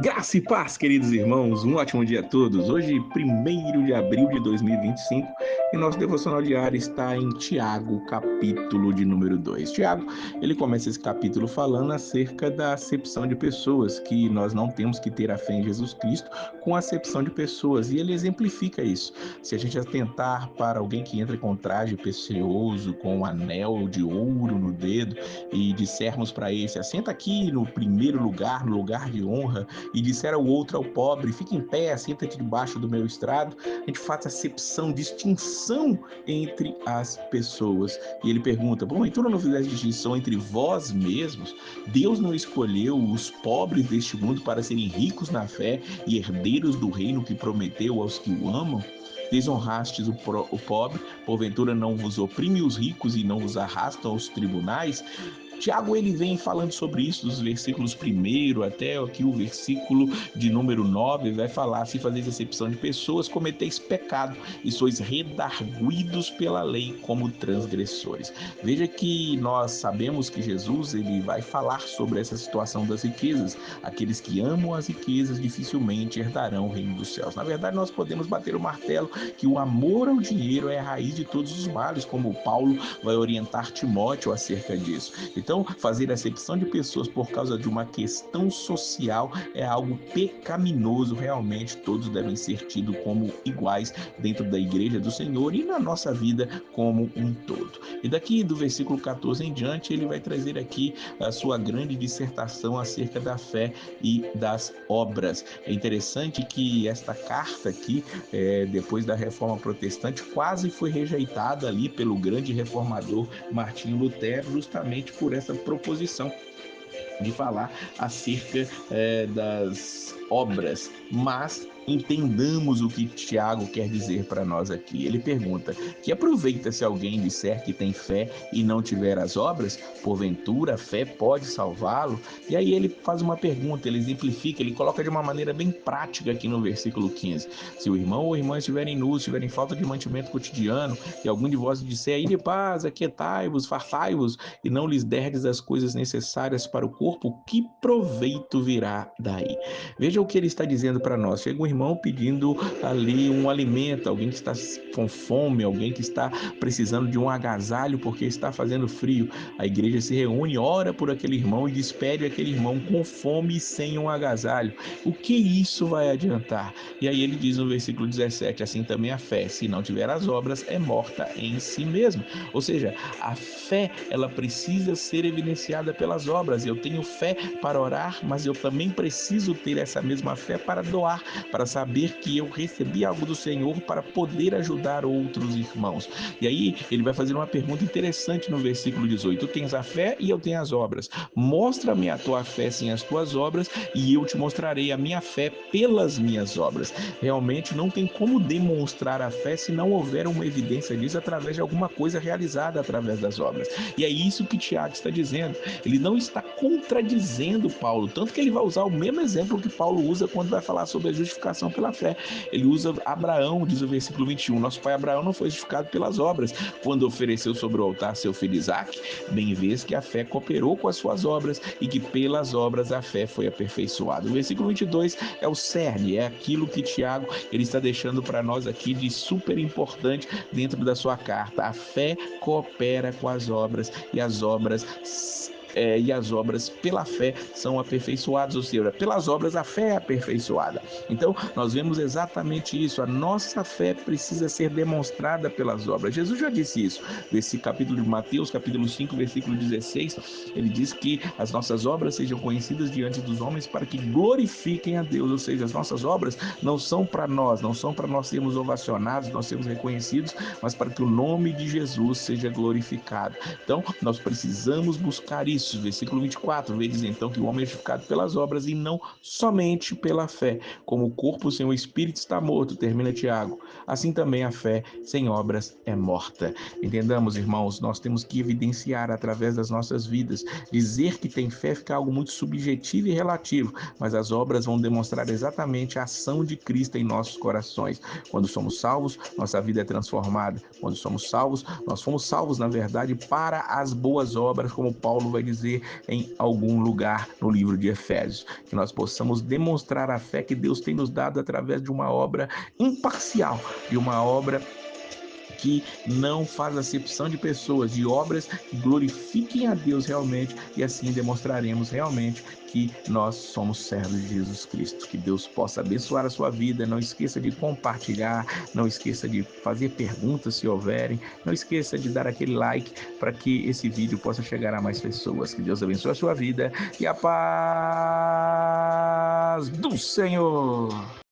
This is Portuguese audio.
Graça e paz, queridos irmãos, um ótimo dia a todos. Hoje, 1º de abril de 2025, e nosso devocional diário está em Tiago, capítulo de número 2. Tiago, ele começa esse capítulo falando acerca da acepção de pessoas, que nós não temos que ter a fé em Jesus Cristo com a acepção de pessoas, e ele exemplifica isso. Se a gente atentar para alguém que entra com traje precioso, com um anel de ouro no dedo, e dissermos para ele, se assenta aqui no primeiro lugar, no lugar de honra, e disser ao outro, ao pobre, fique em pé, assenta-te debaixo do meu estrado, a gente faz acepção, distinção entre as pessoas. E ele pergunta, bom, então não fizeste distinção entre vós mesmos? Deus não escolheu os pobres deste mundo para serem ricos na fé e herdeiros do reino que prometeu aos que o amam? Desonrastes o pobre, porventura não vos oprime os ricos e não vos arrastam aos tribunais? Tiago, ele vem falando sobre isso dos versículos 1 até aqui o versículo de número 9, vai falar, se fazeis acepção de pessoas, cometeis pecado e sois redarguidos pela lei como transgressores. Veja que nós sabemos que Jesus, ele vai falar sobre essa situação das riquezas. Aqueles que amam as riquezas dificilmente herdarão o reino dos céus. Na verdade, nós podemos bater o martelo que o amor ao dinheiro é a raiz de todos os males, como Paulo vai orientar Timóteo acerca disso. Então, fazer acepção de pessoas por causa de uma questão social é algo pecaminoso. Realmente, todos devem ser tidos como iguais dentro da igreja do Senhor e na nossa vida como um todo. E daqui do versículo 14 em diante, ele vai trazer aqui a sua grande dissertação acerca da fé e das obras. É interessante que esta carta aqui, depois da Reforma Protestante, quase foi rejeitada ali pelo grande reformador Martinho Lutero, justamente por essa proposição de falar acerca das obras, mas entendamos o que Tiago quer dizer para nós aqui. Ele pergunta, que aproveita se alguém disser que tem fé e não tiver as obras? Porventura a fé pode salvá-lo? E aí ele faz uma pergunta, ele exemplifica, ele coloca de uma maneira bem prática aqui no versículo 15. Se o irmão ou irmã estiverem nus, estiverem falta de mantimento cotidiano, e algum de vós disser, ide paz, aquietai-vos, fartai-vos, e não lhes derdes as coisas necessárias para o corpo, que proveito virá daí? Veja o que ele está dizendo para nós. Chega um irmão pedindo ali um alimento, alguém que está com fome, alguém que está precisando de um agasalho porque está fazendo frio. A igreja se reúne, ora por aquele irmão e despede aquele irmão com fome e sem um agasalho. O que isso vai adiantar? E aí ele diz no versículo 17, assim também a fé, se não tiver as obras, é morta em si mesma. Ou seja, a fé, ela precisa ser evidenciada pelas obras. Eu tenho fé para orar, mas eu também preciso ter essa mesma fé para doar, para saber que eu recebi algo do Senhor para poder ajudar outros irmãos. E aí ele vai fazer uma pergunta interessante no versículo 18. Tu tens a fé e eu tenho as obras. Mostra-me a tua fé sem as tuas obras e eu te mostrarei a minha fé pelas minhas obras. Realmente não tem como demonstrar a fé se não houver uma evidência disso através de alguma coisa realizada através das obras. E é isso que Tiago está dizendo. Ele não está contradizendo Paulo, tanto que ele vai usar o mesmo exemplo que Paulo usa quando vai falar sobre a justificação pela fé. Ele usa Abraão, diz o versículo 21, nosso pai Abraão não foi justificado pelas obras, quando ofereceu sobre o altar seu filho Isaque, bem vês que a fé cooperou com as suas obras e que pelas obras a fé foi aperfeiçoada. O versículo 22 é o cerne, é aquilo que Tiago ele está deixando para nós aqui de super importante dentro da sua carta. A fé coopera com as obras e as obras pela fé são aperfeiçoadas, ou seja, pelas obras a fé é aperfeiçoada. Então, nós vemos exatamente isso, a nossa fé precisa ser demonstrada pelas obras. Jesus já disse isso, nesse capítulo de Mateus, capítulo 5, versículo 16, ele diz que as nossas obras sejam conhecidas diante dos homens para que glorifiquem a Deus, ou seja, as nossas obras não são para nós, não são para nós sermos ovacionados, nós sermos reconhecidos, mas para que o nome de Jesus seja glorificado. Então, nós precisamos buscar isso. Versículo 24, diz então que o homem é justificado pelas obras e não somente pela fé. Como o corpo sem o espírito está morto, termina Tiago, assim também a fé sem obras é morta. Entendamos, irmãos, nós temos que evidenciar através das nossas vidas. Dizer que tem fé fica algo muito subjetivo e relativo, mas as obras vão demonstrar exatamente a ação de Cristo em nossos corações. Quando somos salvos, nossa vida é transformada. Quando somos salvos, nós fomos salvos, na verdade, para as boas obras, como Paulo vai dizer dizer em algum lugar no livro de Efésios. Que nós possamos demonstrar a fé que Deus tem nos dado através de uma obra imparcial, de uma obra que não faz acepção de pessoas, de obras que glorifiquem a Deus realmente, e assim demonstraremos realmente que nós somos servos de Jesus Cristo. Que Deus possa abençoar a sua vida. Não esqueça de compartilhar, não esqueça de fazer perguntas se houverem, não esqueça de dar aquele like para que esse vídeo possa chegar a mais pessoas. Que Deus abençoe a sua vida e a paz do Senhor.